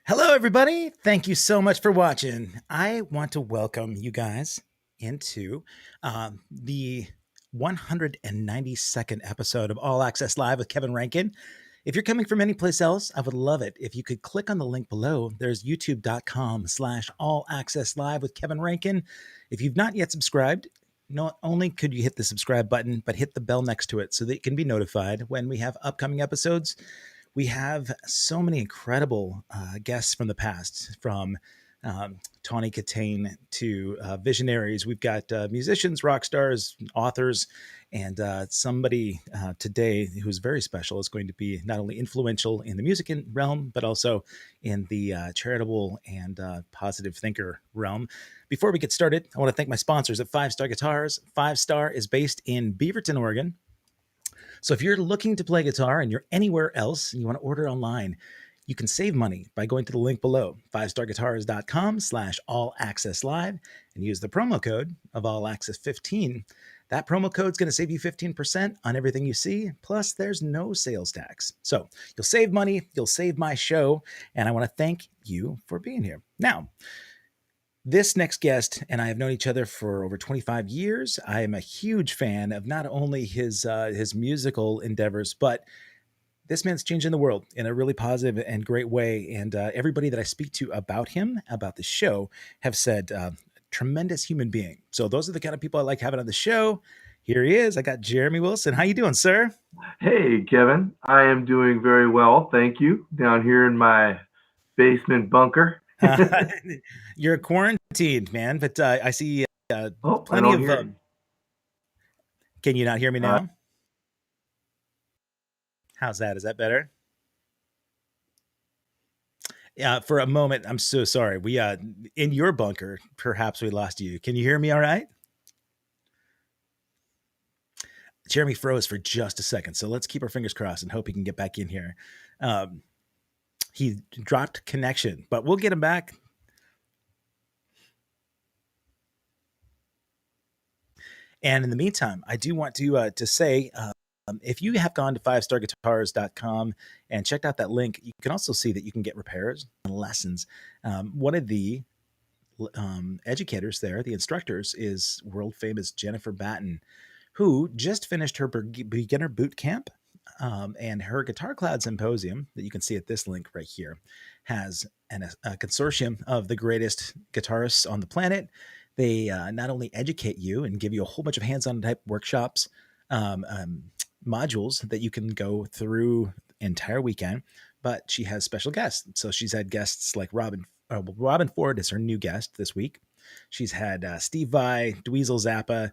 Hello, everybody. Thank you so much for watching. I want to welcome you guys into the 192nd episode of All Access Live with Kevin Rankin. If you're coming from any place else, I would love it if you could click on the link below. There's youtube.com/all access live with Kevin Rankin. If you've not yet subscribed, not only could you hit the subscribe button, but hit the bell next to it so that you can be notified when we have upcoming episodes. We have so many incredible guests from the past, from Tawny Katane to visionaries. We've got musicians, rock stars, authors, and somebody today who's very special is going to be not only influential in the music realm, but also in the charitable and positive thinker realm. Before we get started, I want to thank my sponsors at 5 Star Guitars. 5 Star is based in Beaverton, Oregon. So if you're looking to play guitar and you're anywhere else and you want to order online, you can save money by going to the link below, 5starguitars.com/all access live, and use the promo code of all access 15. That promo code is going to save you 15% on everything you see. Plus, there's no sales tax. So you'll save money, you'll save my show, and I want to thank you for being here. Now, this next guest and I have known each other for over 25 years. I am a huge fan of not only his musical endeavors, but this man's changing the world in a really positive and great way. And everybody that I speak to about him, about the show, have said tremendous human being. So those are the kind of people I like having on the show. Here he is. I got Jeremy Wilson. How you doing, sir? Hey, Kevin. I am doing very well. Thank you. Down here in my basement bunker. Uh, you're quarantined, man, but I see Oh, I plenty don't of. hear you. Can you not hear me Uh, now? How's that? Is that better? Yeah, for a moment, I'm so sorry. We in your bunker, perhaps we lost you. Can you hear me all right? Jeremy froze for just a second, so let's keep our fingers crossed and hope he can get back in here. Um, he dropped connection, but we'll get him back. And in the meantime, I do want to say if you have gone to 5starguitars.com and checked out that link, you can also see that you can get repairs and lessons. One of the educators there, the instructors, is world famous Jennifer Batten, who just finished her beginner boot camp. And her Guitar Cloud Symposium, that you can see at this link right here, has a consortium of the greatest guitarists on the planet. They not only educate you and give you a whole bunch of hands-on type workshops, um, um, modules that you can go through entire weekend, but she has special guests. So she's had guests like Robin Ford is her new guest this week. She's had Steve Vai, Dweezil Zappa,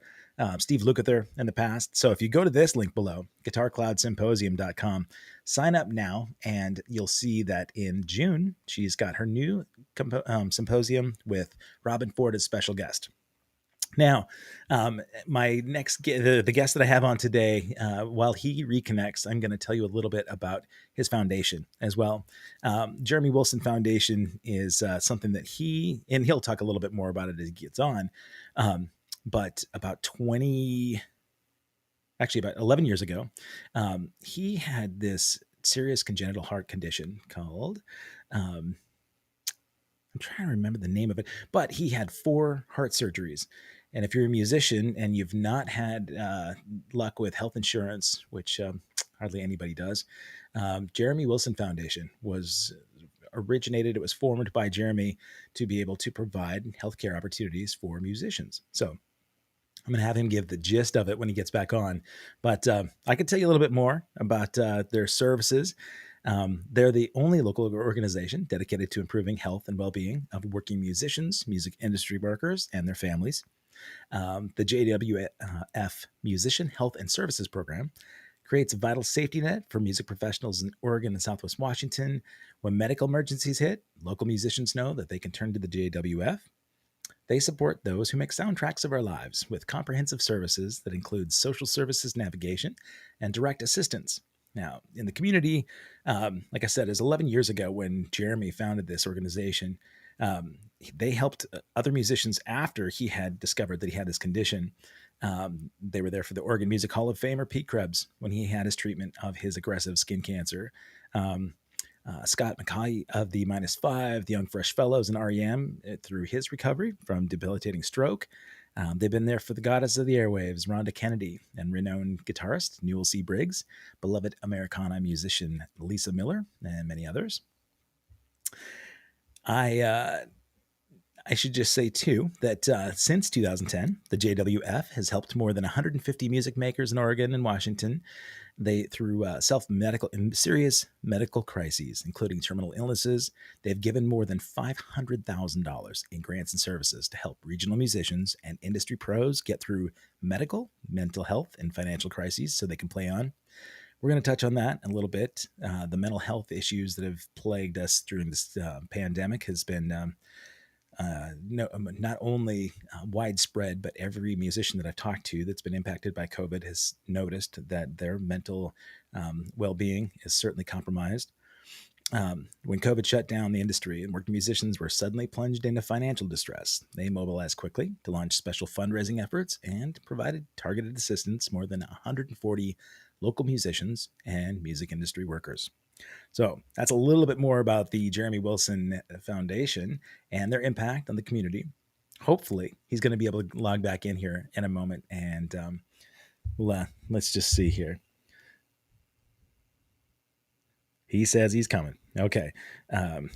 Steve Lukather in the past. So if you go to this link below, guitarcloudsymposium.com, sign up now, and you'll see that in June, she's got her new symposium with Robin Ford as special guest. Now, my the guest that I have on today, while he reconnects, I'm going to tell you a little bit about his foundation as well. Jeremy Wilson Foundation is something that he'll talk a little bit more about it as he gets on. But about 11 years ago, he had this serious congenital heart condition called, I'm trying to remember the name of it, but he had 4 heart surgeries. And if you're a musician and you've not had luck with health insurance, which hardly anybody does, Jeremy Wilson Foundation it was formed by Jeremy to be able to provide healthcare opportunities for musicians. So I'm going to have him give the gist of it when he gets back on. But I can tell you a little bit more about their services. They're the only local organization dedicated to improving health and well-being of working musicians, music industry workers, and their families. The JWF Musician Health and Services Program creates a vital safety net for music professionals in Oregon and Southwest Washington. When medical emergencies hit, local musicians know that they can turn to the JWF. They support those who make soundtracks of our lives with comprehensive services that include social services navigation and direct assistance. Now, in the community, like I said, it was 11 years ago when Jeremy founded this organization. They helped other musicians after he had discovered that he had this condition. They were there for the Oregon Music Hall of Famer Pete Krebs when he had his treatment of his aggressive skin cancer. Scott McKay of the Minus Five, the Young Fresh Fellows, and REM through his recovery from debilitating stroke. They've been there for the goddess of the airwaves, Rhonda Kennedy, and renowned guitarist Newell C. Briggs, beloved Americana musician Lisa Miller, and many others. I I should just say, too, that since 2010, the JWF has helped more than 150 music makers in Oregon and Washington. They, through self-medical and serious medical crises, including terminal illnesses, they've given more than $500,000 in grants and services to help regional musicians and industry pros get through medical, mental health, and financial crises so they can play on. We're going to touch on that a little bit. The mental health issues that have plagued us during this pandemic has been no, not only widespread, but every musician that I've talked to that's been impacted by COVID has noticed that their mental well-being is certainly compromised. When COVID shut down the industry and working musicians were suddenly plunged into financial distress, they mobilized quickly to launch special fundraising efforts and provided targeted assistance more than 140 local musicians and music industry workers. So that's a little bit more about the Jeremy Wilson Foundation and their impact on the community. Hopefully, he's going to be able to log back in here in a moment, and let's just see here. He says he's coming. Okay.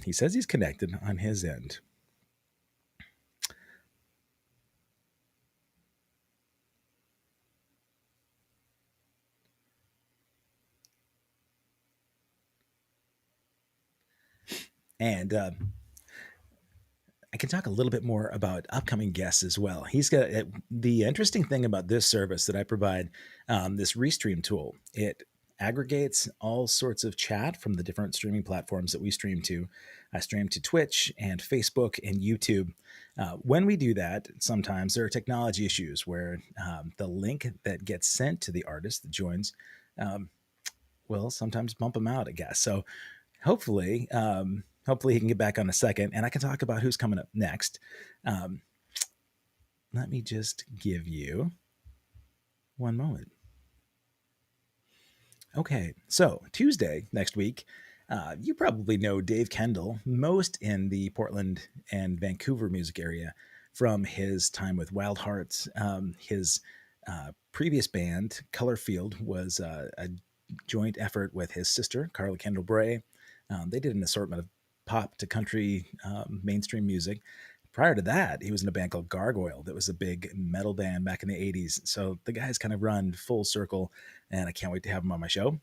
He says he's connected on his end. And I can talk a little bit more about upcoming guests as well. He's got the interesting thing about this service that I provide, this Restream tool. It aggregates all sorts of chat from the different streaming platforms that we stream to. I stream to Twitch and Facebook and YouTube. When we do that, sometimes there are technology issues where the link that gets sent to the artist that joins will sometimes bump them out, I guess. So hopefully, hopefully he can get back on a second, and I can talk about who's coming up next. Let me just give you one moment. Okay, so Tuesday next week, you probably know Dave Kendall, most in the Portland and Vancouver music area from his time with Wild Hearts. His previous band, Colorfield, was a joint effort with his sister, Carla Kendall Bray. They did an assortment of pop to country mainstream music. Prior to that, he was in a band called Gargoyle that was a big metal band back in the 80s. So the guy's kind of run full circle, and I can't wait to have him on my show.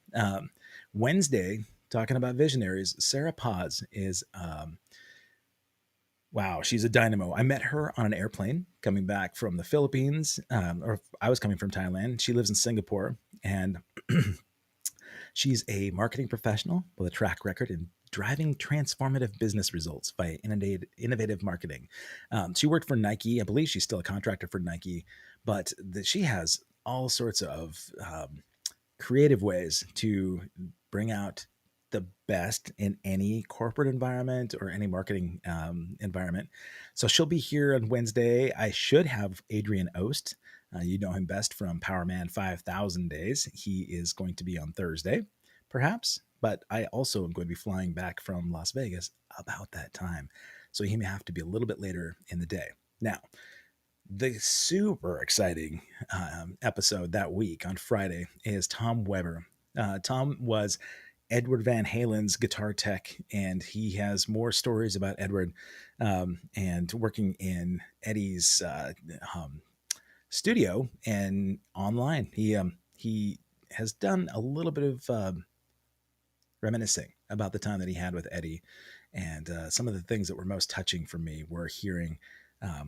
Wednesday, talking about visionaries, Sarah Paz is, wow, she's a dynamo. I met her on an airplane coming back from the Philippines, or I was coming from Thailand. She lives in Singapore, and she's a marketing professional with a track record in driving transformative business results by innovative marketing. She worked for Nike. I believe she's still a contractor for Nike, but she has all sorts of creative ways to bring out the best in any corporate environment or any marketing environment. So she'll be here on Wednesday. I should have Adrian Ost. You know him best from Power Man 5,000 Days. He is going to be on Thursday, perhaps. But I also am going to be flying back from Las Vegas about that time. So he may have to be a little bit later in the day. Now, the super exciting episode that week on Friday is Tom Weber. Tom was Edward Van Halen's guitar tech, and he has more stories about Edward and working in Eddie's studio and online. He has done a little bit of reminiscing about the time that he had with Eddie, and some of the things that were most touching for me were hearing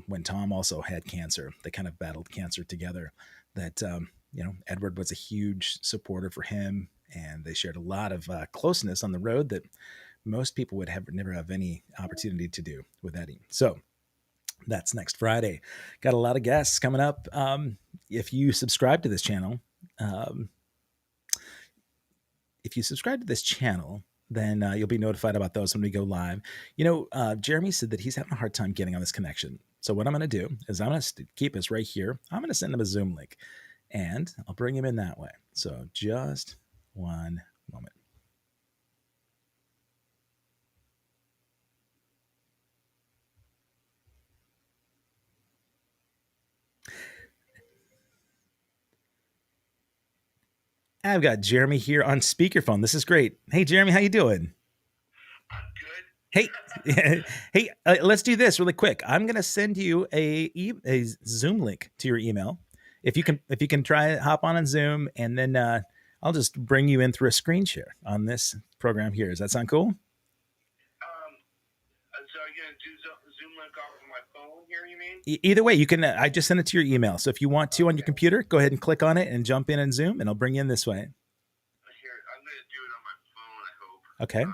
when Tom also had cancer. They kind of battled cancer together. That Edward was a huge supporter for him, and they shared a lot of closeness on the road that most people would never have any opportunity to do with Eddie. So that's next Friday. Got a lot of guests coming up. If you subscribe to this channel, then you'll be notified about those when we go live. Jeremy said that he's having a hard time getting on this connection. So what I'm going to do is I'm going to keep us right here. I'm going to send him a Zoom link, and I'll bring him in that way. So just one moment. I've got Jeremy here on speakerphone. This is great. Hey, Jeremy, how you doing? I'm good. Hey, hey, let's do this really quick. I'm gonna send you a Zoom link to your email. If you can try hop on Zoom, and then I'll just bring you in through a screen share on this program here. Does that sound cool? So are you gonna do Zoom link off of my phone here? You mean? Either way, you can. I just send it to your email. So if you want to on your computer, go ahead and click on it and jump in and Zoom, and I'll bring you in this way. Here, I'm gonna do it on my phone. I hope. Okay.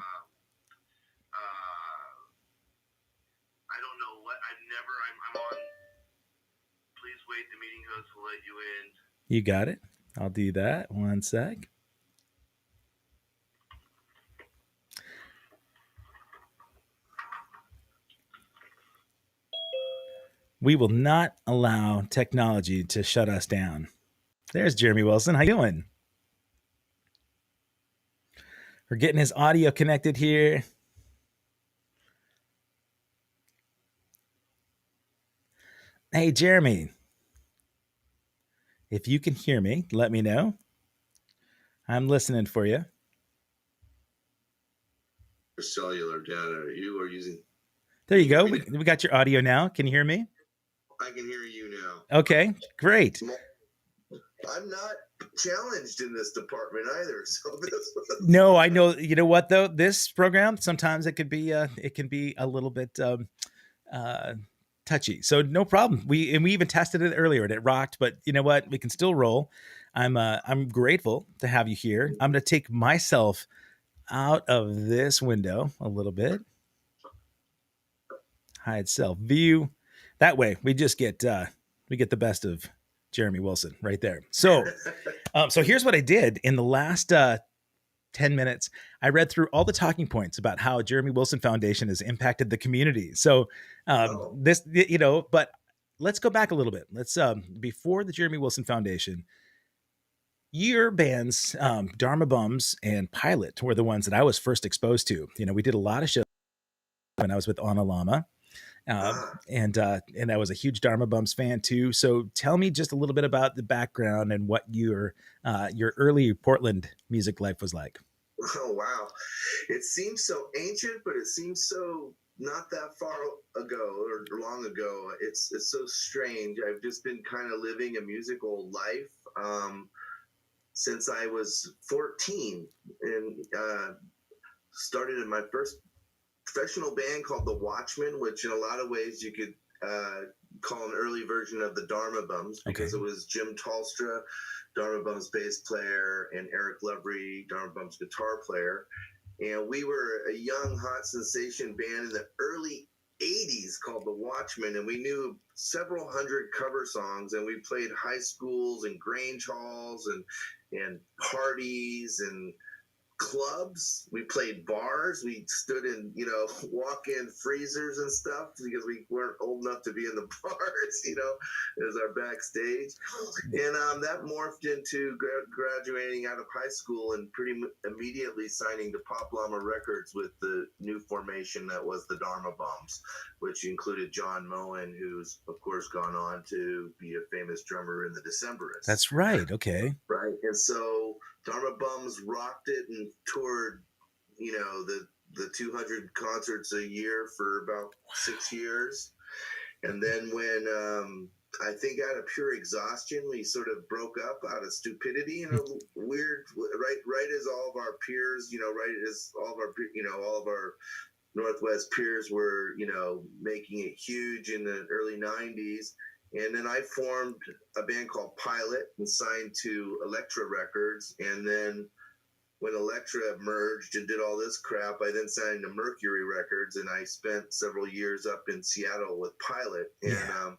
I don't know what. I'm on. Please wait. The meeting host will let you in. You got it. I'll do that. One sec. We will not allow technology to shut us down. There's Jeremy Wilson. How you doing? We're getting his audio connected here. Hey, Jeremy. If you can hear me, let me know. I'm listening for you. Cellular data. You are using. There you go. We got your audio now. Can you hear me? I can hear you now. Okay, great. I'm not challenged in this department either. So No, I know. You know what though? This program sometimes it can be a little bit touchy. So no problem. We even tested it earlier and it rocked. But you know what? We can still roll. I'm grateful to have you here. I'm going to take myself out of this window a little bit. Hide self view. That way we just get the best of Jeremy Wilson right there. So so here's what I did in the last 10 minutes. I read through all the talking points about how Jeremy Wilson Foundation has impacted the community. So this, but let's go back a little bit. Let's before the Jeremy Wilson Foundation, your bands, Dharma Bums and Pilot, were the ones that I was first exposed to. We did a lot of shows when I was with Ana Lama. And I was a huge Dharma Bums fan too. So tell me just a little bit about the background and what your early Portland music life was like. Oh wow, it seems so ancient, but it seems so not that far ago or long ago. It's so strange. I've just been kind of living a musical life since I was 14, and started in my first professional band called the Watchmen, which in a lot of ways you could call an early version of the Dharma Bums, because It was Jim Tolstra, Dharma Bums bass player, and Eric Lovery, Dharma Bums guitar player. And we were a young, hot sensation band in the early 80s called the Watchmen, and we knew several hundred cover songs, and we played high schools and Grange halls and parties and clubs. We played bars. We stood in, walk-in freezers and stuff because we weren't old enough to be in the bars, as our backstage. And that morphed into graduating out of high school and pretty immediately signing to Pop Llama Records with the new formation that was the Dharma Bums, which included John Moen, who's, of course, gone on to be a famous drummer in the Decemberists. That's right. Okay. Right. And so Dharma Bums rocked it and toured, the 200 concerts a year for about 6 years. And then when I think out of pure exhaustion, we sort of broke up out of stupidity in a weird, right as all of our peers, right as all of our Northwest peers were, making it huge in the early 90s. And then I formed a band called Pilot and signed to Elektra Records. And then when Elektra merged and did all this crap, I then signed to Mercury Records, and I spent several years up in Seattle with Pilot. And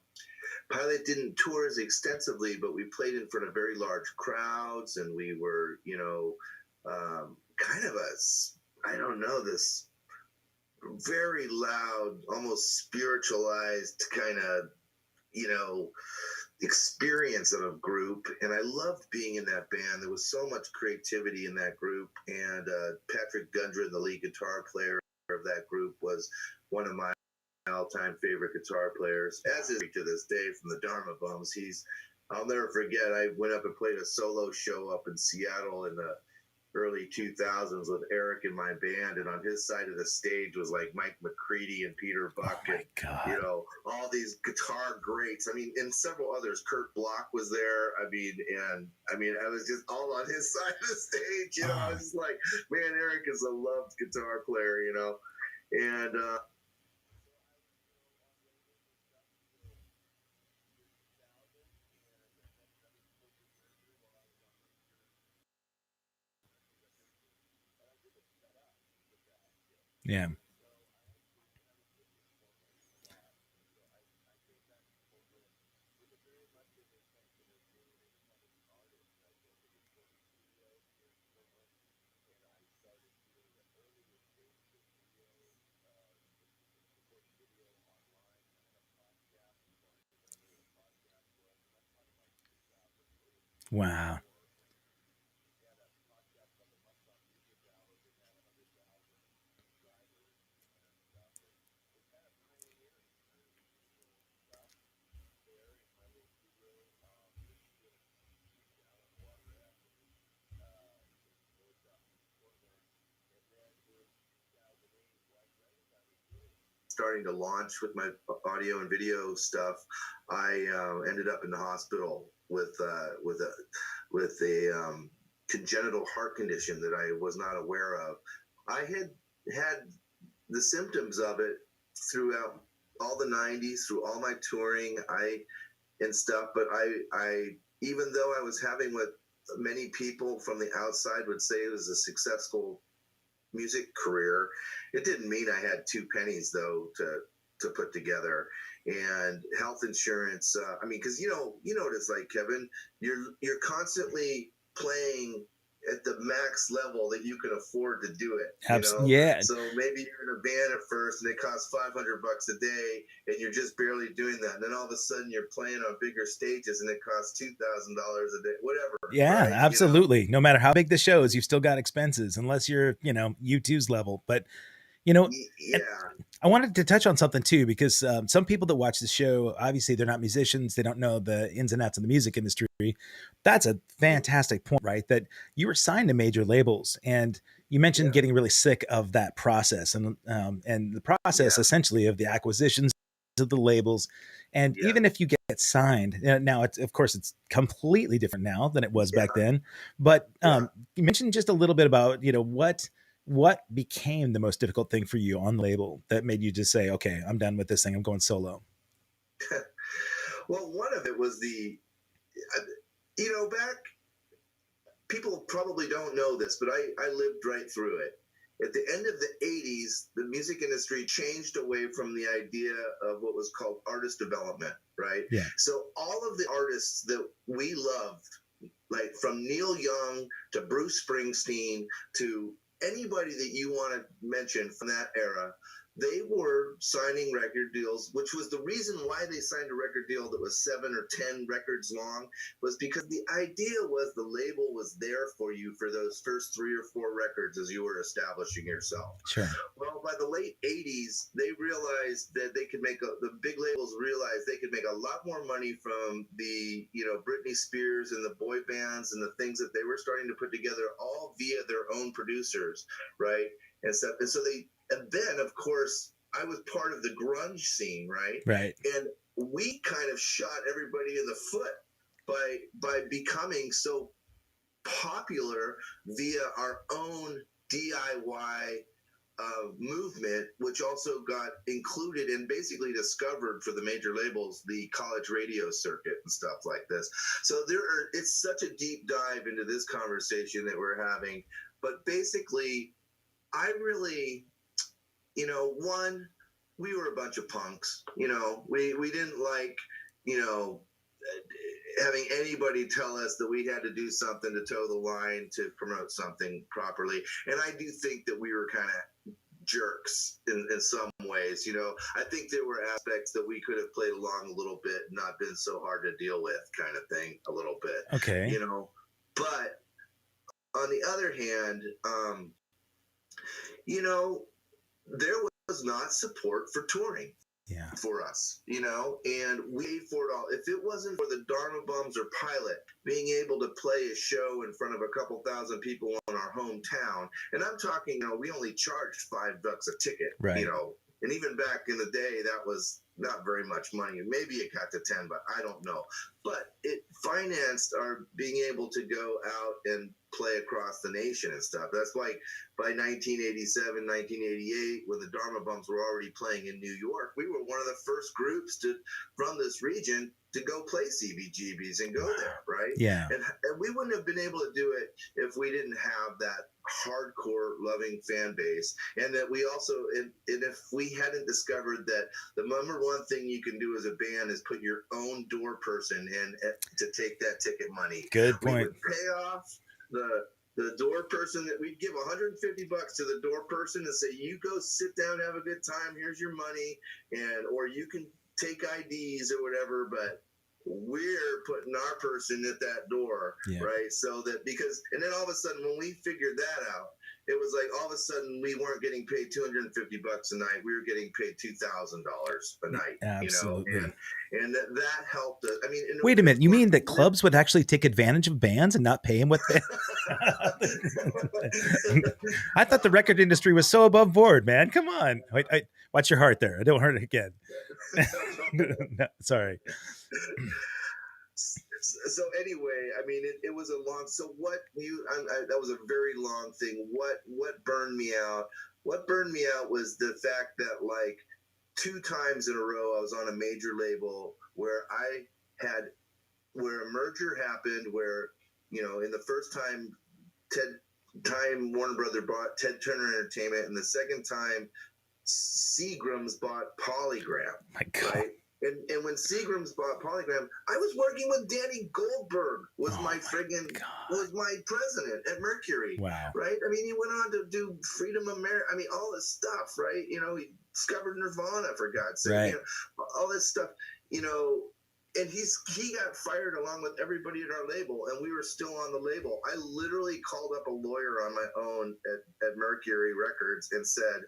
Pilot didn't tour as extensively, but we played in front of very large crowds, and we were, kind of this very loud, almost spiritualized kind of, experience of a group. And I loved being in that band. There was so much creativity in that group. And Patrick Gundren, the lead guitar player of that group, was one of my all-time favorite guitar players, as is to this day from the Dharma Bums. He's I'll never forget. I went up and played a solo show up in Seattle in the early 2000s with Eric in my band, and on his side of the stage was like Mike McCready and Peter Buck, Oh my and God. all these guitar greats. I mean, and several others. Kurt Bloch was there. I was just all on his side of the stage. I was just like, man, Eric is a loved guitar player. And Yeah. Wow. starting to launch with my audio and video stuff, I ended up in the hospital with a congenital heart condition that I was not aware of. I had the symptoms of it throughout all the 90s, through all my touring, and stuff. But I even though I was having what many people from the outside would say it was a successful music career, it didn't mean I had two pennies though to put together. And health insurance, because you know what it's like, Kevin. You're constantly playing at the max level that you can afford to do it. Yeah. So maybe you're in a band at first and it costs $500 a day and you're just barely doing that, and then all of a sudden you're playing on bigger stages and it costs $2,000 a day, whatever. Yeah, right? absolutely. No matter how big the show is, you've still got expenses, unless you're, U2's level. But, and Yeah. I wanted to touch on something too, because some people that watch the show, obviously they're not musicians. They don't know the ins and outs of the music industry. That's a fantastic point, right? That you were signed to major labels, and you mentioned Yeah. getting really sick of that process, and the process Yeah. essentially of the acquisitions of the labels. And Yeah. even if you get signed now, of course it's completely different now than it was Yeah. back then. But Yeah. you mentioned just a little bit about what became the most difficult thing for you on the label that made you just say, okay, I'm done with this thing, I'm going solo? Well, one of it was back, people probably don't know this, but I lived right through it. At the end of the 80s, the music industry changed away from the idea of what was called artist development, right? Yeah. So all of the artists that we loved, like from Neil Young to Bruce Springsteen to anybody that you want to mention from that era, they were signing record deals, which was the reason why they signed a record deal that was 7 or 10 records long, was because the idea was the label was there for you for those first 3 or 4 records as you were establishing yourself. Sure. Well, by the late 80s, they realized that they could the big labels realized they could make a lot more money from the, Britney Spears and the boy bands and the things that they were starting to put together all via their own producers, right? And stuff. And then, of course, I was part of the grunge scene, right? Right. And we kind of shot everybody in the foot by becoming so popular via our own DIY movement, which also got included and basically discovered for the major labels, the college radio circuit and stuff like this. So it's such a deep dive into this conversation that we're having. But basically, I really, one, we were a bunch of punks. We didn't like, having anybody tell us that we had to do something to toe the line to promote something properly. And I do think that we were kind of jerks in some ways. I think there were aspects that we could have played along a little bit, not been so hard to deal with, kind of thing, a little bit. Okay. But on the other hand, there was not support for touring. Yeah. for us, and we paid for it all. If it wasn't for the Dharma Bums or Pilot being able to play a show in front of a couple thousand people in our hometown, and I'm talking, we only charged $5 a ticket, Right. and even back in the day, that was not very much money. Maybe it got to 10, but I don't know. But it financed our being able to go out and play across the nation and stuff. That's why by 1987, 1988, when the Dharma Bums were already playing in New York, we were one of the first groups from this region to go play CBGBs and go there, right? Yeah. And we wouldn't have been able to do it if we didn't have that hardcore loving fan base, and that we also, and if we hadn't discovered that the number one thing you can do as a band is put your own door person in to take that ticket money. Good point. We would pay off the door person, that we'd give $150 to the door person and say, you go sit down, have a good time, here's your money, or you can take IDs or whatever, but we're putting our person at that door, right? So that, because, and then all of a sudden when we figured that out, it was like all of a sudden we weren't getting paid $250 a night. We were getting paid $2,000 a night. Absolutely. And that helped us. I mean, wait a minute. You mean that clubs would actually take advantage of bands and not pay them what they? I thought the record industry was so above board, man. Come on. Wait, watch your heart there. I don't hurt it again. No, sorry. So anyway, I mean, it was a long. So that was a very long thing. What burned me out? What burned me out was the fact that, like, 2 times in a row I was on a major label where a merger happened, where, in the first time Warner Brother bought Ted Turner Entertainment, and the second time Seagram's bought Polygram. My God. Right? And when Seagram's bought Polygram, I was working with Danny Goldberg, was my president at Mercury. Wow. Right? I mean, he went on to do Freedom America. I mean, all this stuff, right? He discovered Nirvana, for God's sake. Right. All this stuff, and he got fired along with everybody at our label, and we were still on the label. I literally called up a lawyer on my own at Mercury Records and said,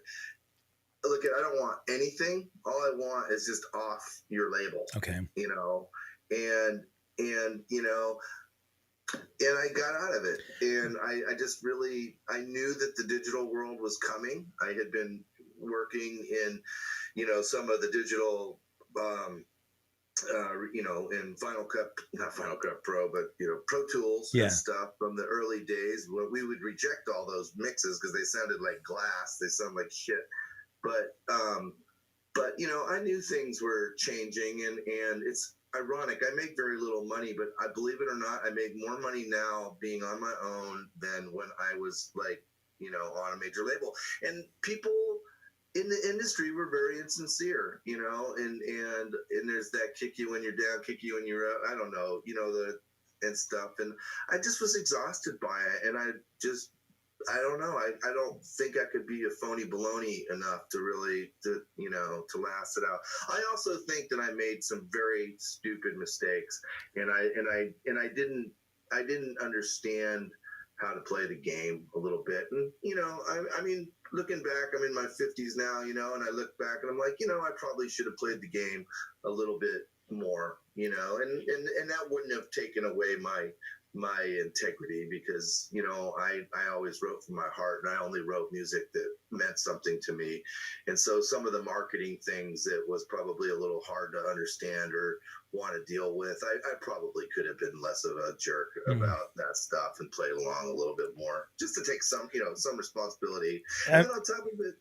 look, I don't want anything. All I want is just off your label. Okay. And I got out of it. And I just really, I knew that the digital world was coming. I had been working in, some of the digital, in Final Cut, not Final Cut Pro, but, Pro Tools and stuff from the early days, where we would reject all those mixes because they sounded like glass. They sound like shit. But I knew things were changing, and it's ironic. I make very little money, but I believe it or not, I make more money now being on my own than when I was, like, on a major label. And people in the industry were very insincere, and there's that kick you when you're down, kick you when you're up. I don't know, and stuff. And I just was exhausted by it, and I don't know. I don't think I could be a phony baloney enough to really, to last it out. I also think that I made some very stupid mistakes, and I didn't understand how to play the game a little bit. And, I mean, looking back, I'm in my 50s now, and I look back and I'm like, I probably should have played the game a little bit more, and that wouldn't have taken away my integrity, because I always wrote from my heart, and I only wrote music that meant something to me. And so some of the marketing things that was probably a little hard to understand or want to deal with, I probably could have been less of a jerk about that stuff and played along a little bit more, just to take some responsibility. And then on top of it,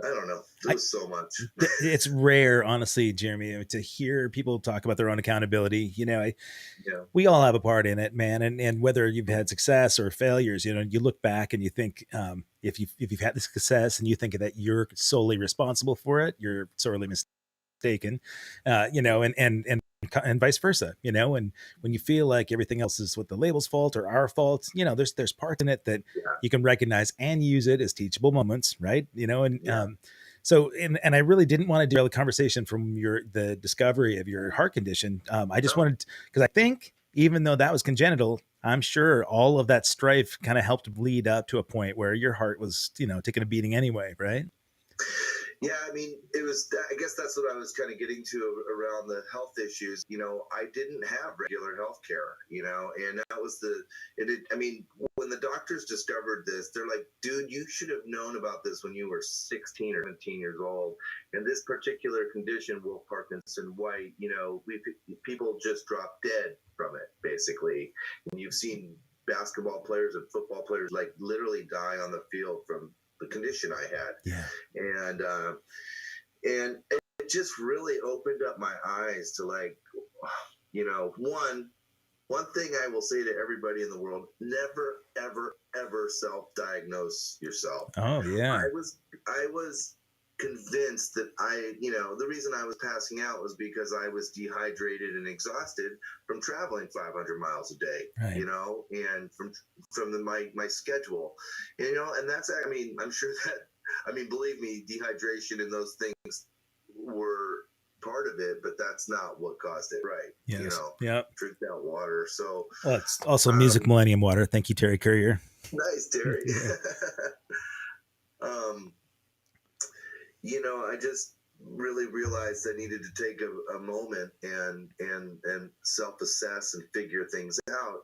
I don't know. There's so much. It's rare, honestly, Jeremy, to hear people talk about their own accountability. We all have a part in it, man. And whether you've had success or failures, you look back and you think, if you've had the success and you think that you're solely responsible for it, you're sorely mistaken. And vice versa, and when you feel like everything else is what the label's fault or our fault, there's parts in it that you can recognize and use it as teachable moments, right? So I really didn't want to derail the conversation from the discovery of your heart condition. I just wanted, because I think even though that was congenital, I'm sure all of that strife kind of helped lead up to a point where your heart was, taking a beating anyway, right? Yeah, I mean, I guess that's what I was kind of getting to around the health issues. I didn't have regular health care, and that was I mean, when the doctors discovered this, they're like, dude, you should have known about this when you were 16 or 17 years old. And this particular condition, Wolff-Parkinson-White, people just drop dead from it, basically. And you've seen basketball players and football players like literally die on the field from the condition I had. Yeah. And it just really opened up my eyes to one thing I will say to everybody in the world: never, ever, ever self-diagnose yourself. Oh yeah. I was convinced that the reason I was passing out was because I was dehydrated and exhausted from traveling 500 miles a day, right. and from my schedule, and that's, I mean, I'm sure that, believe me, dehydration and those things were part of it, but that's not what caused it, right? Yes. Yep. Drink that water. So, well, it's also Music Millennium Water. Thank you, Terry Courier. Nice, Terry. I just really realized I needed to take a moment and self-assess and figure things out.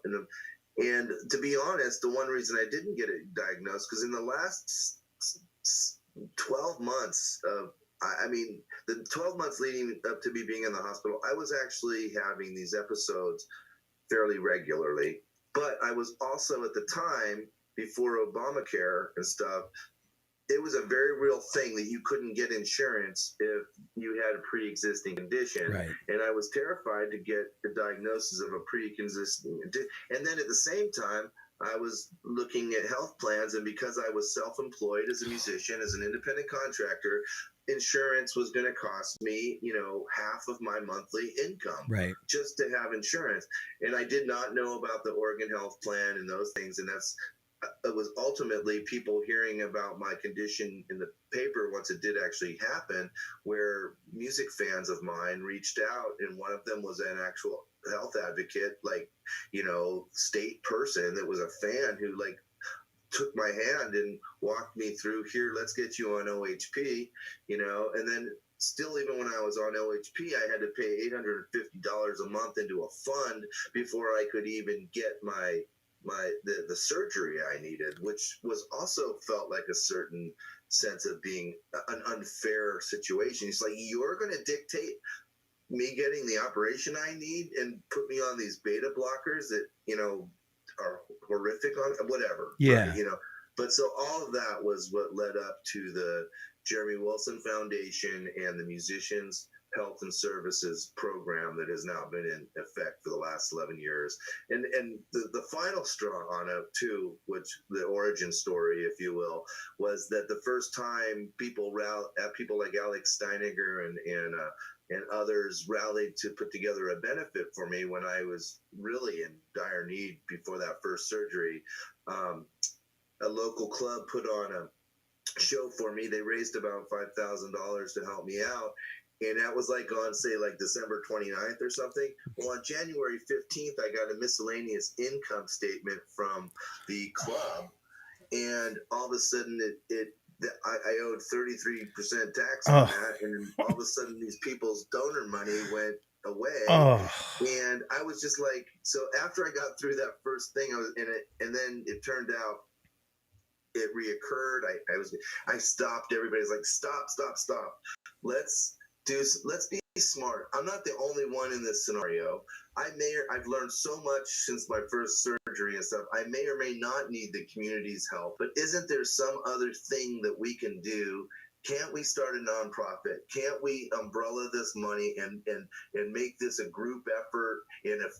And to be honest, the one reason I didn't get it diagnosed, because in the last 12 months of, the 12 months leading up to me being in the hospital, I was actually having these episodes fairly regularly. But I was also, at the time, before Obamacare and stuff, it was a very real thing that you couldn't get insurance if you had a pre-existing condition. Right. And I was terrified to get the diagnosis of a pre-existing. And then at the same time, I was looking at health plans, and because I was self-employed as a musician, as an independent contractor, insurance was going to cost me, half of my monthly income, right, just to have insurance. And I did not know about the Oregon Health Plan and those things. And it was ultimately people hearing about my condition in the paper once it did actually happen, where music fans of mine reached out, and one of them was an actual health advocate, state person that was a fan who took my hand and walked me through, here, let's get you on OHP, and then still, even when I was on OHP, I had to pay $850 a month into a fund before I could even get the surgery I needed, which was also felt like a certain sense of being an unfair situation. It's like, you're going to dictate me getting the operation I need and put me on these beta blockers that, are horrific on whatever. Yeah. But so all of that was what led up to the Jeremy Wilson Foundation and the Musicians Health and Services program that has now been in effect for the last 11 years. And the final straw on it too, which the origin story, if you will, was that the first time people like Alex Steiniger and others rallied to put together a benefit for me when I was really in dire need before that first surgery, a local club put on a show for me. They raised about $5,000 to help me out. And that was on, say, December 29th or something. Well, on January 15th, I got a miscellaneous income statement from the club. And all of a sudden, I owed 33% tax on that. And all of a sudden, these people's donor money went away. And I was just like, so after I got through that first thing, I was in it. And then it turned out it reoccurred. I stopped. Everybody's like, stop. Let's be smart. I'm not the only one in this scenario. I've learned so much since my first surgery and stuff. I may or may not need the community's help, but isn't there some other thing that we can do? Can't we start a nonprofit? Can't we umbrella this money and make this a group effort? And if,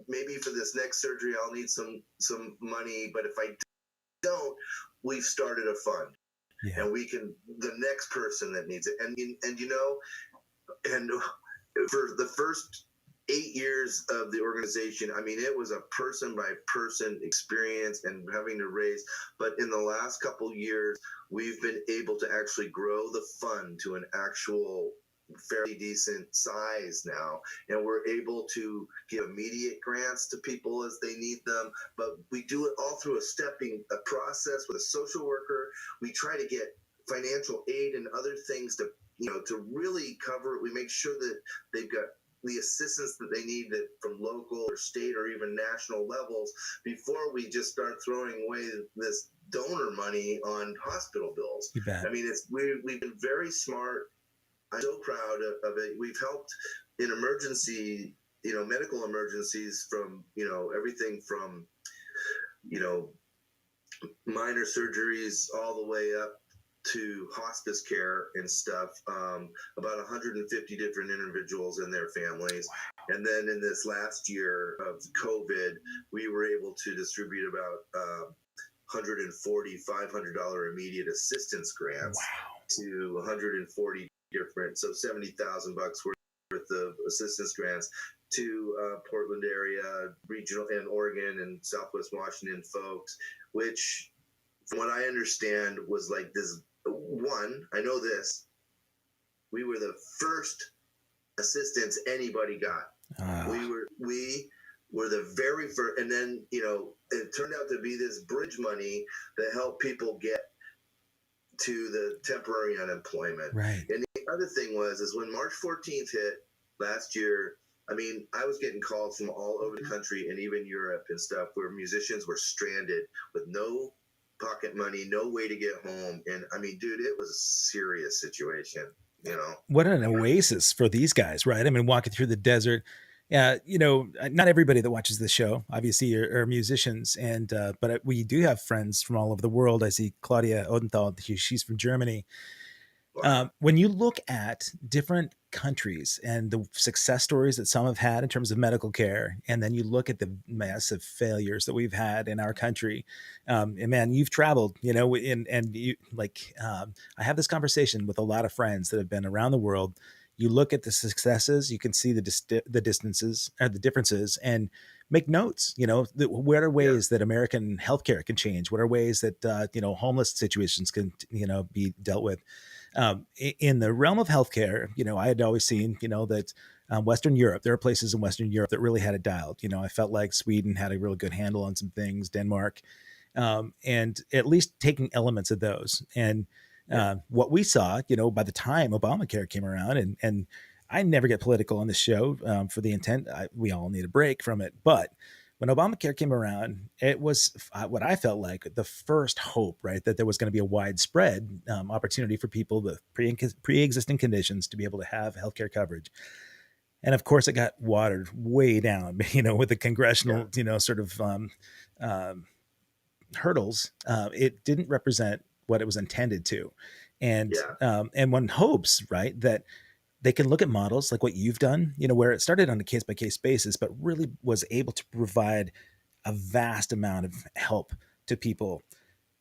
maybe for this next surgery, I'll need some money, but if I don't, we've started a fund. Yeah. And the next person that needs it. And for the first 8 years of the organization, it was a person by person experience and having to raise. But in the last couple years, we've been able to actually grow the fund to an actual fairly decent size now, and we're able to give immediate grants to people as they need them, but we do it all through a process with a social worker. We try to get financial aid and other things to, to really cover. We make sure that they've got the assistance that they need from local or state or even national levels before we just start throwing away this donor money on hospital bills. You bet. I mean, we've been very smart. I'm so proud of it. We've helped in emergency, medical emergencies from, everything from, minor surgeries all the way up to hospice care and stuff, about 150 different individuals and their families. Wow. And then in this last year of COVID, we were able to distribute about 140 $500 immediate assistance grants. Wow. To 140 different, so $70,000 worth of assistance grants to Portland area, regional, and Oregon and Southwest Washington folks, which, from what I understand, was like this. One, I know this, we were the first assistance anybody got. We were the very first, and then, it turned out to be this bridge money that helped people get to the temporary unemployment. Right. And the other thing is when March 14th hit last year, I mean, I was getting calls from all over the country and even Europe and stuff where musicians were stranded with no pocket money, no way to get home. And I mean, dude, it was a serious situation, What an oasis for these guys, right? I mean, walking through the desert. Yeah, not everybody that watches the show, obviously, are musicians, but we do have friends from all over the world. I see Claudia Odenthal; she's from Germany. When you look at different countries and the success stories that some have had in terms of medical care, and then you look at the massive failures that we've had in our country, and man, you've traveled, and you I have this conversation with a lot of friends that have been around the world. You look at the successes, you can see the distances or the differences, and make notes. What are ways that American healthcare can change? What are ways that homeless situations can be dealt with? In the realm of healthcare, I had always seen, that Western Europe, there are places in Western Europe that really had it dialed. I felt like Sweden had a really good handle on some things, Denmark, and at least taking elements of those. And what we saw, by the time Obamacare came around, and I never get political on the show for the intent. We all need a break from it. But when Obamacare came around, it was what I felt like the first hope, right? That there was going to be a widespread opportunity for people with pre-existing conditions to be able to have healthcare coverage. And of course, it got watered way down, with the congressional, sort of hurdles. It didn't represent what it was intended to. And one hopes, right, that they can look at models like what you've done, where it started on a case by case basis, but really was able to provide a vast amount of help to people.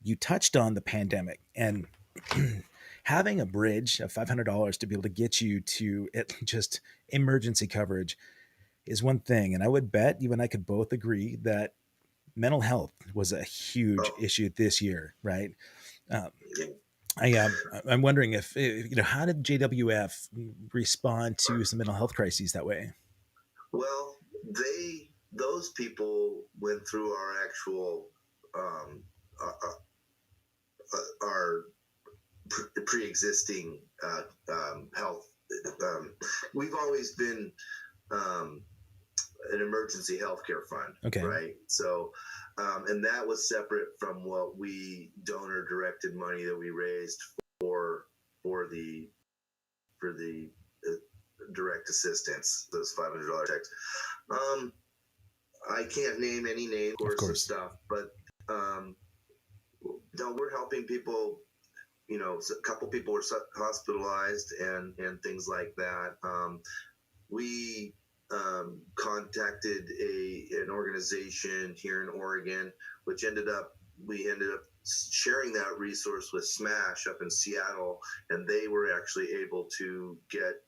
You touched on the pandemic and having a bridge of $500 to be able to get you to just emergency coverage is one thing. And I would bet you and I could both agree that mental health was a huge issue this year, right? I'm wondering if, how did JWF respond to some mental health crises that way? Well, those people went through our actual, our pre-existing health. We've always been an emergency healthcare fund, right? So, and that was separate from what we donor-directed money that we raised for the direct assistance, those $500 checks. I can't name any names, of course, and stuff, but no, we're helping people. A couple people were hospitalized and things like that. We contacted an organization here in Oregon, which we ended up sharing that resource with Smash up in Seattle, and they were actually able to get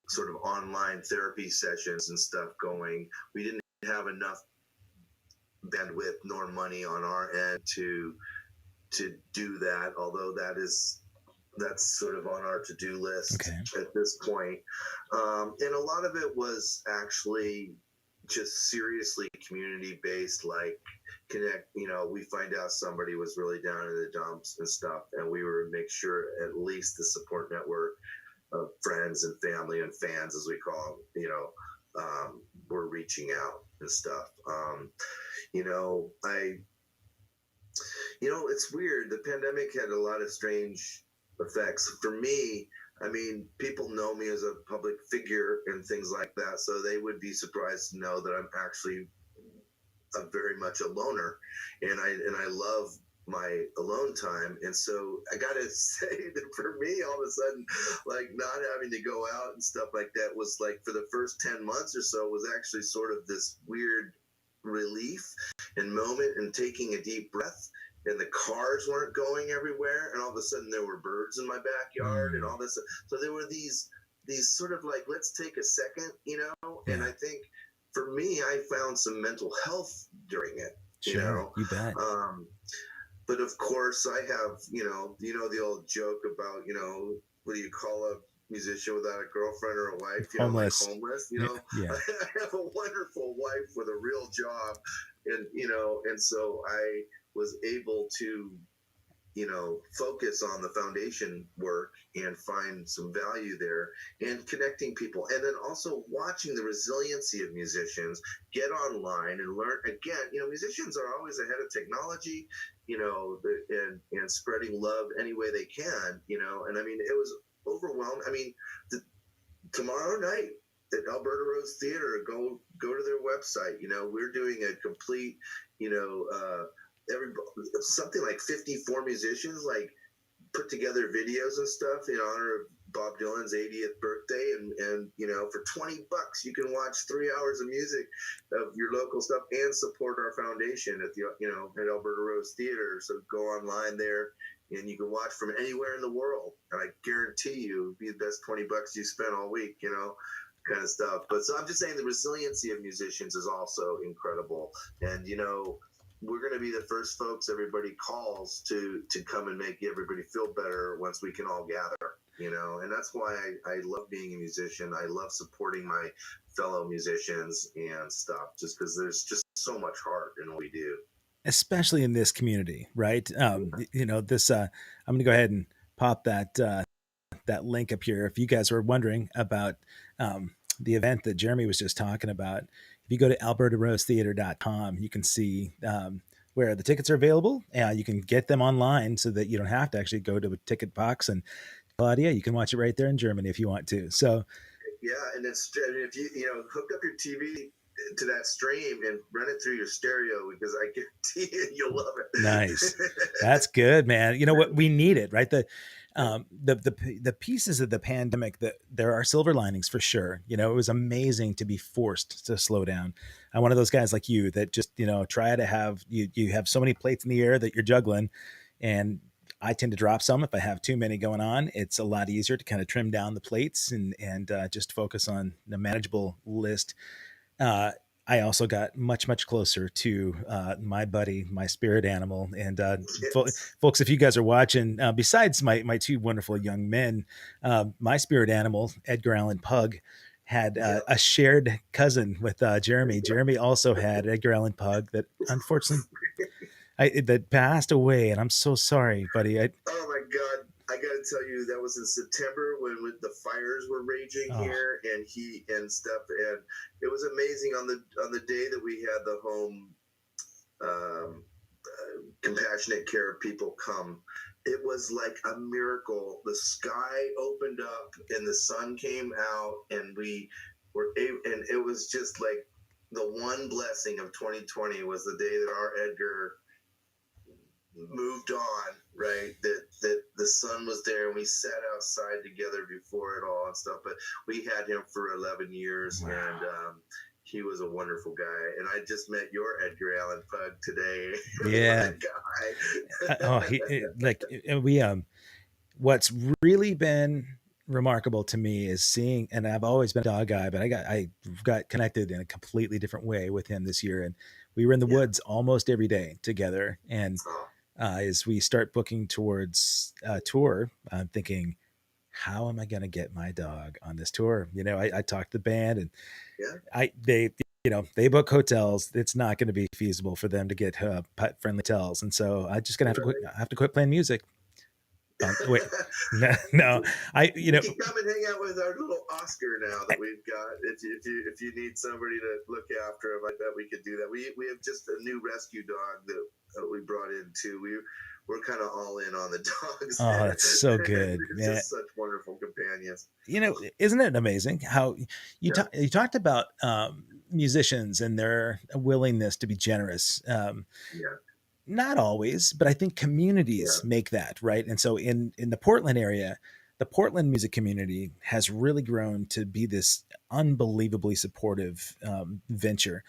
sort of online therapy sessions and stuff going. We didn't have enough bandwidth nor money on our end to do that, although that's sort of on our to-do list at this point. And a lot of it was actually just seriously community based, like connect, we find out somebody was really down in the dumps and stuff, and we were make sure at least the support network of friends and family and fans, as we call them, were reaching out and stuff. It's weird. The pandemic had a lot of strange effects. For me, I mean, people know me as a public figure and things like that, so they would be surprised to know that I'm actually very much a loner, and I love my alone time. And so I gotta say that for me, all of a sudden, like not having to go out and stuff like that was like, for the first 10 months or so, was actually sort of this weird relief and moment, and taking a deep breath, and the cars weren't going everywhere, and all of a sudden there were birds in my backyard and all this. So there were these sort of like, let's take a second, and I think for me, I found some mental health during it. Sure, you bet. But of course, I have, the old joke about, what do you call a musician without a girlfriend or a wife? Homeless. Like homeless. Yeah. I have a wonderful wife with a real job, and so I was able to, focus on the foundation work and find some value there, and connecting people, and then also watching the resiliency of musicians get online and learn. Again, musicians are always ahead of technology, and spreading love any way they can, and I mean, it was overwhelming. I mean, tomorrow night at Alberta Rose Theater, go to their website. We're doing a complete, something like 54 musicians like put together videos and stuff in honor of Bob Dylan's 80th birthday, and for $20 you can watch 3 hours of music of your local stuff and support our foundation at the at Alberta Rose Theater. So go online there and you can watch from anywhere in the world, and I guarantee you it'll be the best $20 you spent all week, kind of stuff. But so I'm just saying, the resiliency of musicians is also incredible, and we're going to be the first folks everybody calls to come and make everybody feel better once we can all gather, and that's why I love being a musician. I love supporting my fellow musicians and stuff, just because there's just so much heart in what we do. Especially in this community, right? This, I'm going to go ahead and pop that link up here. If you guys were wondering about the event that Jeremy was just talking about, if you go to albertarosetheater.com, you can see where the tickets are available. You can get them online so that you don't have to actually go to a ticket box. And Claudia, you can watch it right there in Germany if you want to. So, yeah, and if you hook up your TV to that stream and run it through your stereo, because I guarantee you'll love it. Nice. That's good, man. You know what? We need it, right? The pieces of the pandemic, that there are silver linings for sure. It was amazing to be forced to slow down. I'm one of those guys like you that just, try to have, you have so many plates in the air that you're juggling, and I tend to drop some if I have too many going on. It's a lot easier to kind of trim down the plates and just focus on the manageable list. I also got much, much closer to my buddy, my spirit animal. And folks, if you guys are watching, besides my two wonderful young men, my spirit animal, Edgar Allan Pug, had a shared cousin with Jeremy. Jeremy also had Edgar Allan Pug that unfortunately that passed away. And I'm so sorry, buddy. Oh my God. I got to tell you, that was in September when the fires were raging here, and stuff, and it was amazing on the day that we had the home compassionate care people come. It was like a miracle. The sky opened up and the sun came out, and we were able, and it was just like the one blessing of 2020 was the day that our Edgar moved on, right? That the sun was there, and we sat outside together before it all and stuff. But we had him for 11 years. Wow. And he was a wonderful guy. And I just met your Edgar Allan Pug today. Yeah. What's really been remarkable to me is seeing, and I've always been a dog guy, but I got connected in a completely different way with him this year. And we were in the woods almost every day together. And as we start booking towards a tour, I'm thinking, how am I going to get my dog on this tour? I talked to the band, and they they book hotels. It's not going to be feasible for them to get pet friendly hotels, and so I just gonna have to quit playing music. Wait, no, no, You can come and hang out with our little Oscar now that we've got. If you need somebody to look after him, I bet we could do that. We have just a new rescue dog that we brought in too. We're kind of all in on the dogs. Oh, that's so good. It's just such wonderful companions. Isn't it amazing how you talked about musicians and their willingness to be generous? Not always, but I think communities make that, right? And so in the Portland area, the Portland music community has really grown to be this unbelievably supportive venture.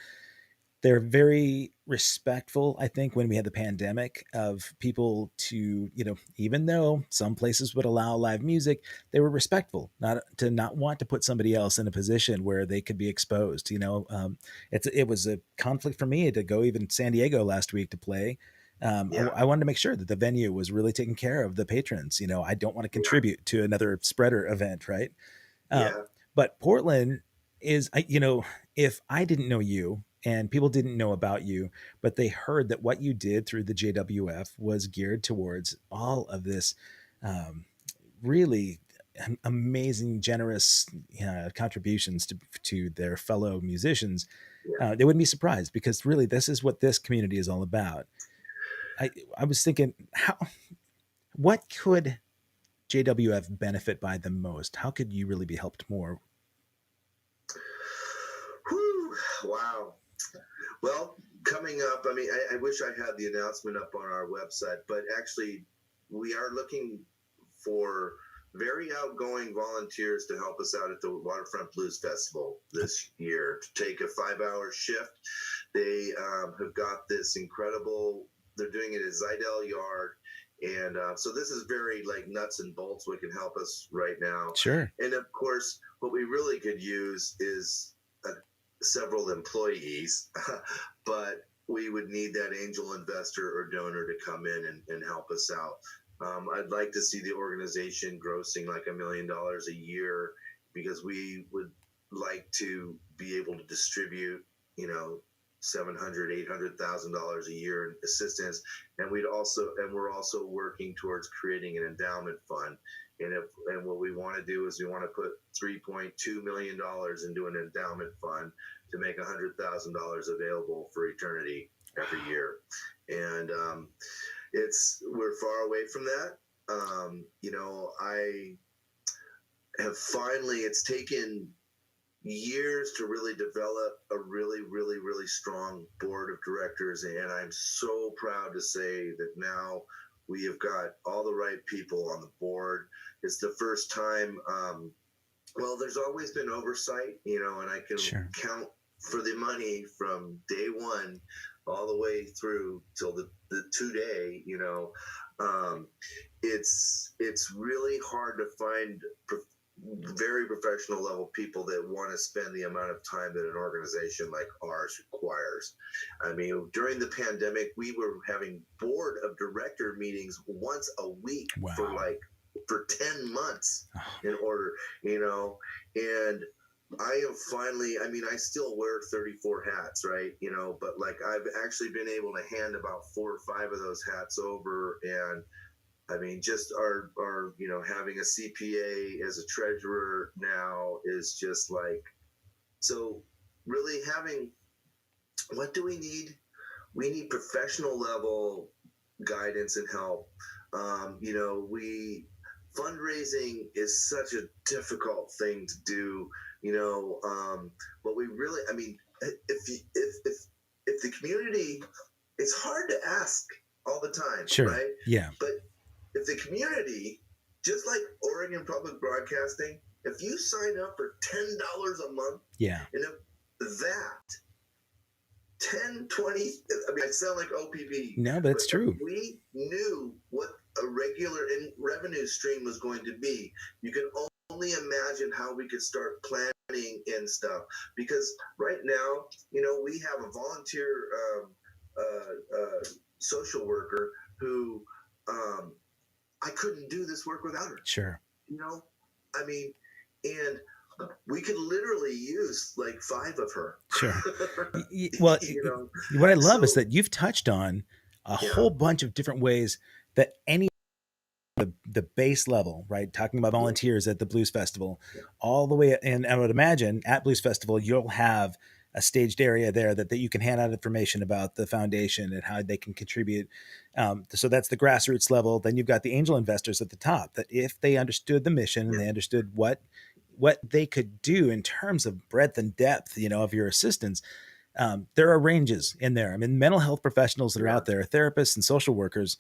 They're very respectful, I think, when we had the pandemic, of people to, even though some places would allow live music, they were respectful, not want to put somebody else in a position where they could be exposed. It was a conflict for me to go even San Diego last week to play. I wanted to make sure that the venue was really taking care of the patrons. I don't want to contribute to another spreader event, right? But Portland is, if I didn't know you and people didn't know about you, but they heard that what you did through the JWF was geared towards all of this really amazing, generous contributions to their fellow musicians, they wouldn't be surprised, because really this is what this community is all about. I was thinking, what could JWF benefit by the most? How could you really be helped more? Whew, wow. Well, coming up, I wish I had the announcement up on our website, but actually we are looking for very outgoing volunteers to help us out at the Waterfront Blues Festival this year, to take a 5-hour shift. They have got this incredible, they're doing it at Zidell Yard. And so this is very like nuts and bolts, what can help us right now. Sure. And of course, what we really could use is several employees, but we would need that angel investor or donor to come in and help us out. I'd like to see the organization grossing like $1 million a year, because we would like to be able to distribute, $700,000, $800,000 a year in assistance, and we're also working towards creating an endowment fund. And what we want to do is we want to put $3.2 million into an endowment fund to make $100,000 available for eternity every year. And we're far away from that. I have finally, it's taken years to really develop a really, really, really strong board of directors. And I'm so proud to say that now we have got all the right people on the board. It's the first time, there's always been oversight, and I can count for the money from day one all the way through till the today. It's really hard to find very professional level people that want to spend the amount of time that an organization like ours requires. During the pandemic, we were having board of director meetings once a week for 10 months in order, and I have finally, I still wear 34 hats, right? But I've actually been able to hand about 4 or 5 of those hats over. And just our having a CPA as a treasurer now is just so really what do we need? We need professional level guidance and help. Fundraising is such a difficult thing to do, but we really, if the community, it's hard to ask all the time, right? Yeah. But if the community, just like Oregon Public Broadcasting, if you sign up for $10 a month, and if that 10, 20, I sound like OPB. No, but it's true. We knew what a regular revenue stream was going to be. You can only imagine how we could start planning and stuff. Because right now, we have a volunteer social worker who I couldn't do this work without her. Sure. And we could literally use like 5 of her. Sure. Well, You know, what I love is so that you've touched on a yeah, whole bunch of different ways that any the base level, right? Talking about volunteers at the Blues Festival, yeah, all the way. And I would imagine at Blues Festival, you'll have a staged area there that you can hand out information about the foundation and how they can contribute. So that's the grassroots level. Then you've got the angel investors at the top that if they understood the mission and yeah, they understood what they could do in terms of breadth and depth, of your assistance, there are ranges in there. I mean, mental health professionals that are yeah, out there, therapists and social workers,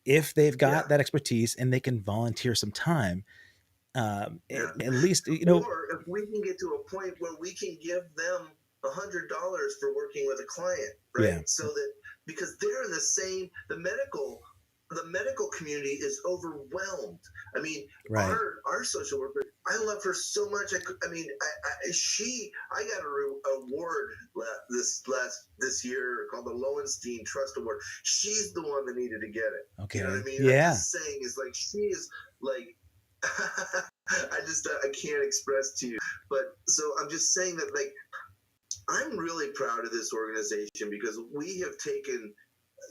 if they've got yeah, that expertise and they can volunteer some time, yeah. at least, Or if we can get to a point where we can give them $100 for working with a client, right? yeah, So that, because they're in the same, the medical community is overwhelmed. I mean, right. our social worker, I love her so much. I mean, I got a award this year called the Lowenstein Trust Award. She's the one that needed to get it. You know what Okay. I mean? I'm Yeah. just saying, is like, she is like, I can't express to you, but so I'm just saying that, like, I'm really proud of this organization because we have taken,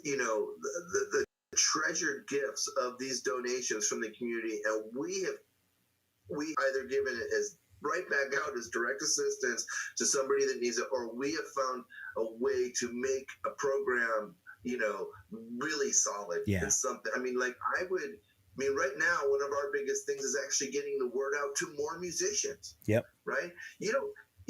the treasured gifts of these donations from the community, and we either given it as right back out as direct assistance to somebody that needs it, or we have found a way to make a program, really solid. Yeah. And something, I mean, like, right now, one of our biggest things is actually getting the word out to more musicians. Yep. Right? You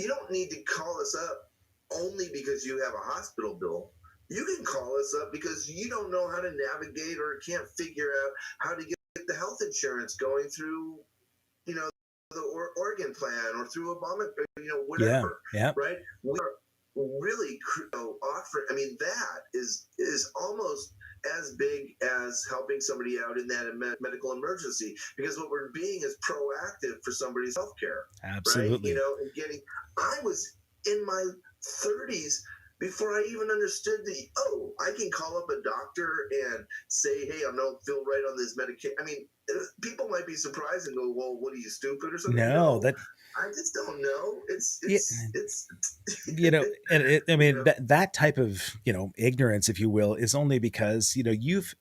don't need to call us up only because you have a hospital bill. You can call us up because you don't know how to navigate or can't figure out how to get the health insurance going through, the Oregon plan or through Obama, whatever. Yeah. Right? We are really offering. I mean, that is almost as big as helping somebody out in that medical emergency, because what we're being is proactive for somebody's healthcare. Absolutely. Right? And I was in my 30s before I even understood I can call up a doctor and say, hey, I don't feel right on this medication. I mean, people might be surprised and go, well, what are you, stupid or something? No, I just don't know. It's I mean, that type of, ignorance, if you will, is only because, you've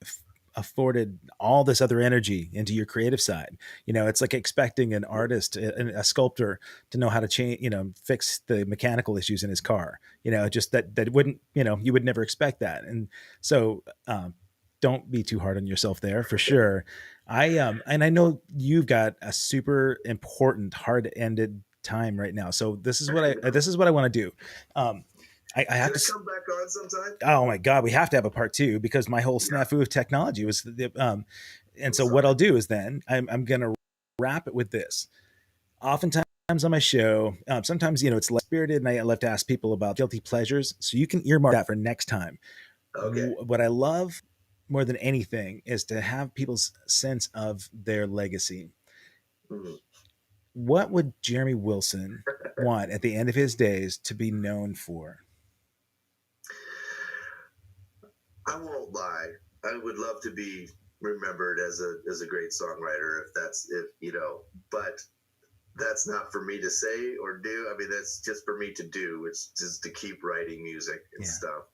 afforded all this other energy into your creative side. It's like expecting an artist, a sculptor, to know how to change, fix the mechanical issues in his car. Just that wouldn't, you would never expect that. And so, don't be too hard on yourself there, for sure. And I know you've got a super important, hard-ended time right now. So this is what I want to do. I have Can to. I come back on sometime? Oh my God, we have to have a part two because my whole snafu of technology was and so what I'll do is then I'm going to wrap it with this. Oftentimes on my show, sometimes, it's less spirited and I love to ask people about guilty pleasures. So you can earmark that for next time. Okay. What I love more than anything is to have people's sense of their legacy. Mm-hmm. What would Jeremy Wilson want at the end of his days to be known for? I won't lie. I would love to be remembered as a great songwriter, but that's not for me to say or do. I mean, that's just for me to do. It's just to keep writing music and stuff.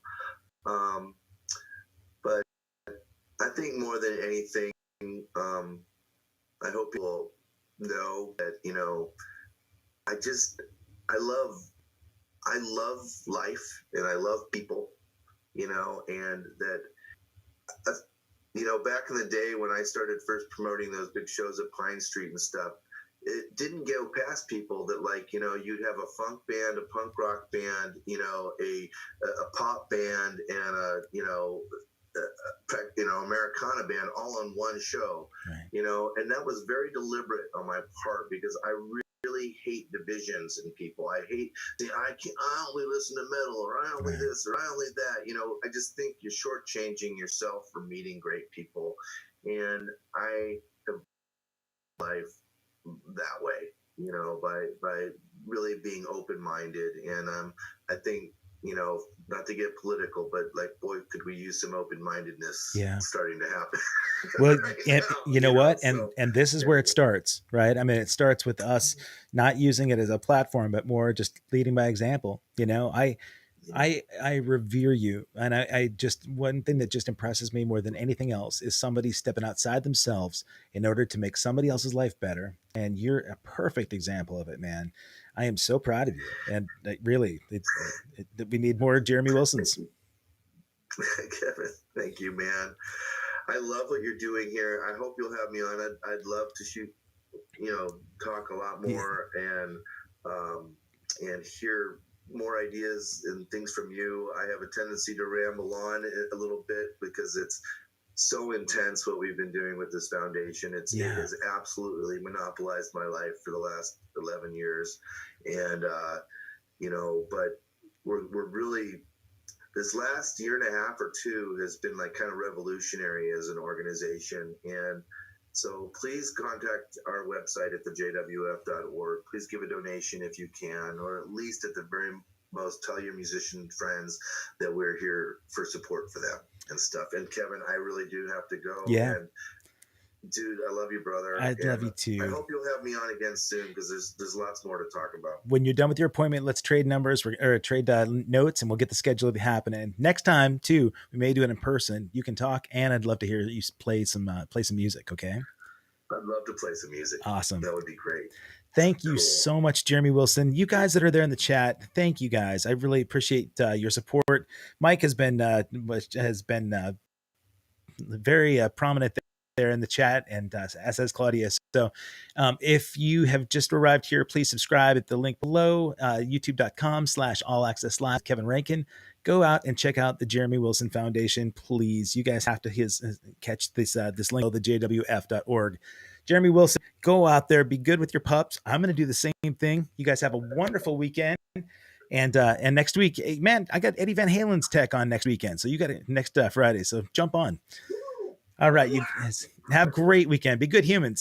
But I think more than anything, I hope people know that, I love life and I love people, and that, back in the day when I started first promoting those big shows at Pine Street and stuff, it didn't go past people that, like, you'd have a funk band, a punk rock band, a pop band, and Americana band all on one show, right. And that was very deliberate on my part because I really hate divisions in people. I hate I only listen to metal, or I only this, or I only that. I just think you're shortchanging yourself for meeting great people, and I have life that way, by really being open-minded, and I think not to get political, but like, boy, could we use some open-mindedness starting to happen. Well, right and now, you know what? So, And this is where it starts, right? I mean, it starts with us not using it as a platform, but more just leading by example. I revere you. And I just, one thing that just impresses me more than anything else is somebody stepping outside themselves in order to make somebody else's life better. And you're a perfect example of it, man. I am so proud of you. And really, we need more Jeremy Wilsons. Kevin, thank you, man. I love what you're doing here. I hope you'll have me on. I'd love to talk a lot more and hear more ideas and things from you. I have a tendency to ramble on a little bit because it's so intense what we've been doing with this foundation. It has absolutely monopolized my life for the last 11 years. And, but we're really, this last year and a half or two has been like kind of revolutionary as an organization. And so please contact our website at thejwf.org. Please give a donation if you can, or at least at the very most tell your musician friends that we're here for support for them and stuff. And Kevin, I really do have to go. Yeah. And dude, I love you, brother. I'd love you too. I hope you'll have me on again soon because there's lots more to talk about. When you're done with your appointment, let's trade numbers or trade notes, and we'll get the schedule happening. Next time, too, we may do it in person. You can talk, and I'd love to hear you play some music. Okay. I'd love to play some music. Awesome. That would be great. Thank you so much, Jeremy Wilson. You guys that are there in the chat, thank you guys. I really appreciate your support. Mike has been very prominent there in the chat, and as has Claudia. So if you have just arrived here, please subscribe at the link below, youtube.com/allaccesslive, Kevin Rankin. Go out and check out the Jeremy Wilson Foundation, please. You guys have to catch this link, the jwf.org. Jeremy Wilson, go out there, be good with your pups. I'm going to do the same thing. You guys have a wonderful weekend. And next week, man, I got Eddie Van Halen's tech on next weekend. So you got it next Friday. So jump on. All right. You guys have a great weekend. Be good humans.